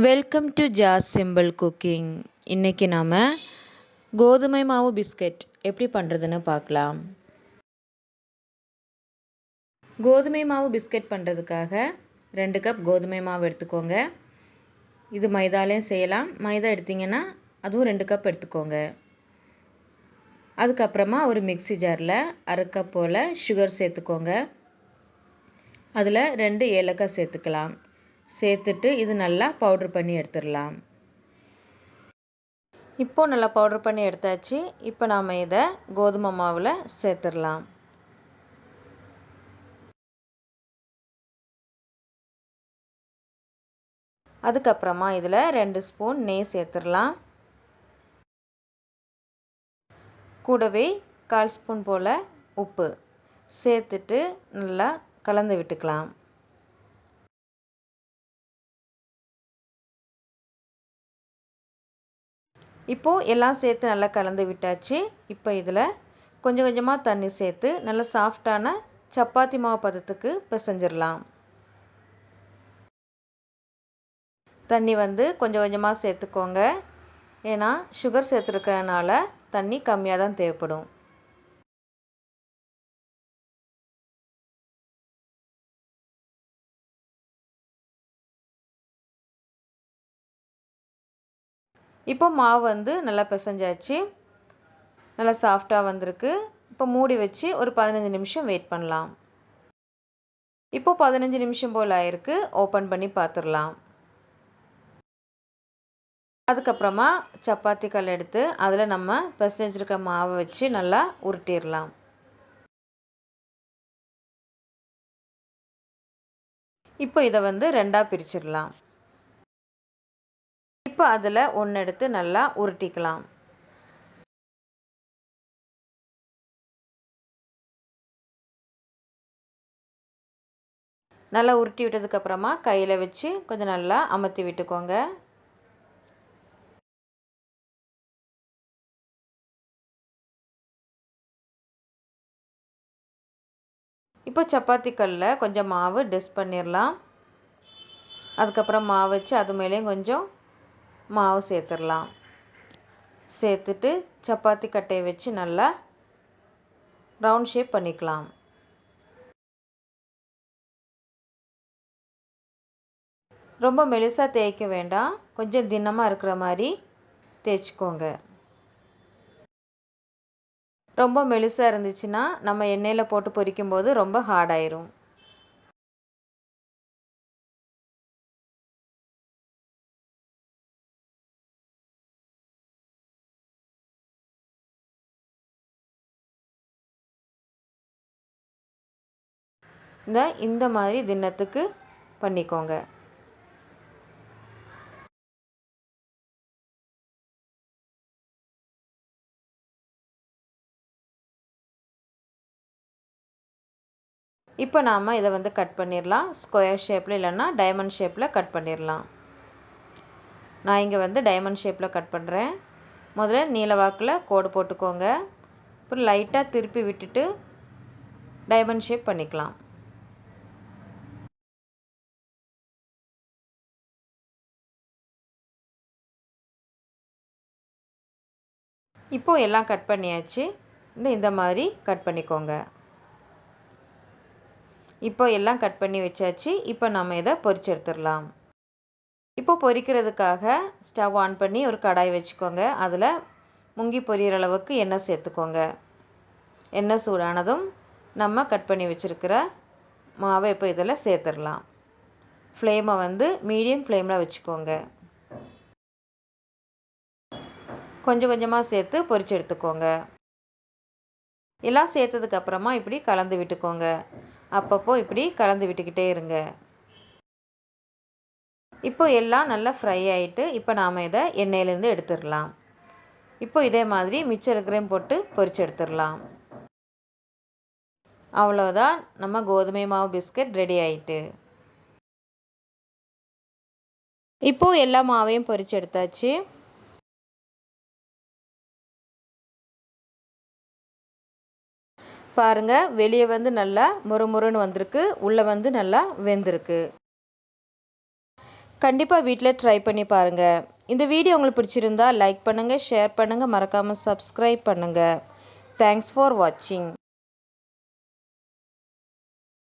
Welcome to Jas simple cooking. இன்றைக்கி நாம் கோதுமை மாவு பிஸ்கட் எப்படி பண்ணுறதுன்னு பார்க்கலாம். கோதுமை மாவு பிஸ்கட் பண்ணுறதுக்காக 2 கப் கோதுமை மாவு எடுத்துக்கோங்க. இது மைதாலையும் செய்யலாம். மைதா எடுத்திங்கன்னா அதுவும் 2 கப் எடுத்துக்கோங்க. அதுக்கப்புறமா ஒரு மிக்ஸி ஜாரில் 1/2 கப் போல் சுகர் சேர்த்துக்கோங்க. அதில் 2 ஏலக்காய் சேர்த்துக்கலாம். சேர்த்துட்டு இது நல்லா பவுட்ரு பண்ணி எடுத்துடலாம். இப்போது நல்லா பவுட்ரு பண்ணி எடுத்தாச்சு. இப்போ நாம் இதை கோதுமை மாவில் சேர்த்துடலாம். அதுக்கப்புறமா இதில் 2 ஸ்பூன் நெய் சேர்த்துடலாம். கூடவே 1/4 ஸ்பூன் போல் உப்பு சேர்த்துட்டு நல்லா கலந்து விட்டுக்கலாம். இப்போது எல்லாம் சேர்த்து நல்லா கலந்து விட்டாச்சு. இப்போ இதில் கொஞ்சம் கொஞ்சமாக தண்ணி சேர்த்து நல்லா சாஃப்டான சப்பாத்தி மாவு பதத்துக்கு பிசைஞ்சிடலாம். தண்ணி கொஞ்சம் கொஞ்சமாக சேர்த்துக்கோங்க. ஏன்னா சுகர் சேர்த்துருக்கறனால தண்ணி கம்மியாக தான் தேவைப்படும். இப்போ மாவு நல்லா பிசைஞ்சாச்சு. நல்லா சாஃப்டாக வந்திருக்கு. இப்போ மூடி வச்சு ஒரு 15 நிமிஷம் வெயிட் பண்ணலாம். இப்போ 15 நிமிஷம் போல் ஆயிருக்கு. ஓப்பன் பண்ணி பார்த்துடலாம். அதுக்கப்புறமா சப்பாத்தி கல் எடுத்து அதில் நம்ம பிசைஞ்சு வச்சுருக்க மாவை வச்சு நல்லா உருட்டிடலாம். இப்போ இதை 2ஆக பிரிச்சிடலாம். இப்போ அதில் ஒன்று எடுத்து நல்லா உருட்டிக்கலாம். நல்லா உருட்டி விட்டதுக்கப்புறமா கையில் வச்சு கொஞ்சம் நல்லா அமர்த்தி விட்டுக்கோங்க. இப்போ சப்பாத்தி கல்லில் கொஞ்சம் மாவு டஸ்ட் பண்ணிடலாம். அதுக்கப்புறம் மாவு வச்சு அது மேலேயும் கொஞ்சம் மாவு சேர்த்துடலாம். சேர்த்துட்டு சப்பாத்தி கட்டையை வச்சு நல்லா ரவுண்ட் ஷேப் பண்ணிக்கலாம். ரொம்ப மெலிசாக தேய்க்க வேண்டாம். கொஞ்சம் தின்னமாக இருக்கிற மாதிரி தேய்ச்சிக்கோங்க. ரொம்ப மெலிசாக இருந்துச்சுன்னா நம்ம எண்ணெயில் போட்டு பொரிக்கும்போது ரொம்ப ஹார்டாயிரும். இந்த மாதிரி தின்னத்துக்கு பண்ணிக்கோங்க. இப்போ நாம் இதை கட் பண்ணிடலாம். ஸ்கொயர் ஷேப்பில் இல்லைன்னா டைமண்ட் ஷேப்பில் கட் பண்ணிடலாம். நான் இங்கே டைமண்ட் ஷேப்பில் கட் பண்ணுறேன். முதல்ல நீல வாக்கில் கோடு போட்டுக்கோங்க. அப்புறம் லைட்டாக திருப்பி விட்டுட்டு டைமண்ட் ஷேப் பண்ணிக்கலாம். இப்போது எல்லாம் கட் பண்ணியாச்சு. இந்த மாதிரி கட் பண்ணிக்கோங்க. இப்போ எல்லாம் கட் பண்ணி வச்சாச்சு. இப்போ நம்ம இதை பொரிச்சு எடுத்துடலாம். இப்போ பொரிக்கிறதுக்காக ஸ்டவ் ஆன் பண்ணி ஒரு கடாய் வச்சுக்கோங்க. அதில் முங்கி பொரியிற அளவுக்கு எண்ணெய் சேர்த்துக்கோங்க. எண்ணெய் சூடானதும் நம்ம கட் பண்ணி வச்சுருக்கிற மாவை இப்போ இதில் சேர்த்துடலாம். ஃப்ளேமை மீடியம் ஃப்ளேமில் வச்சுக்கோங்க. கொஞ்சம் கொஞ்சமாக சேர்த்து பொரிச்சு எடுத்துக்கோங்க. எல்லாம் சேர்த்ததுக்கப்புறமா இப்படி கலந்து விட்டுக்கோங்க. அப்பப்போ இப்படி கலந்து விட்டுக்கிட்டே இருங்க. இப்போ எல்லாம் நல்லா ஃப்ரை ஆகிட்டு இப்போ நாம் இதை எண்ணெயிலேருந்து எடுத்துடலாம். இப்போ இதே மாதிரி மிச்சம் இருக்கிறையும் போட்டு பொரிச்சு எடுத்துடலாம். அவ்வளோதான், நம்ம கோதுமை மாவு பிஸ்கட் ரெடி ஆகிட்டு. இப்போது எல்லா மாவையும் பொரிச்சு எடுத்தாச்சு. பாருங்கள், வெளியே நல்லா முறுமுறுன்னு வந்திருக்கு. உள்ளே நல்லா வெந்திருக்கு. கண்டிப்பாக வீட்டில் ட்ரை பண்ணி பாருங்கள். இந்த வீடியோ உங்களுக்கு பிடிச்சிருந்தா லைக் பண்ணுங்கள், ஷேர் பண்ணுங்கள், மறக்காமல் சப்ஸ்கிரைப் பண்ணுங்கள். தேங்க்ஸ் ஃபார் வாட்சிங்.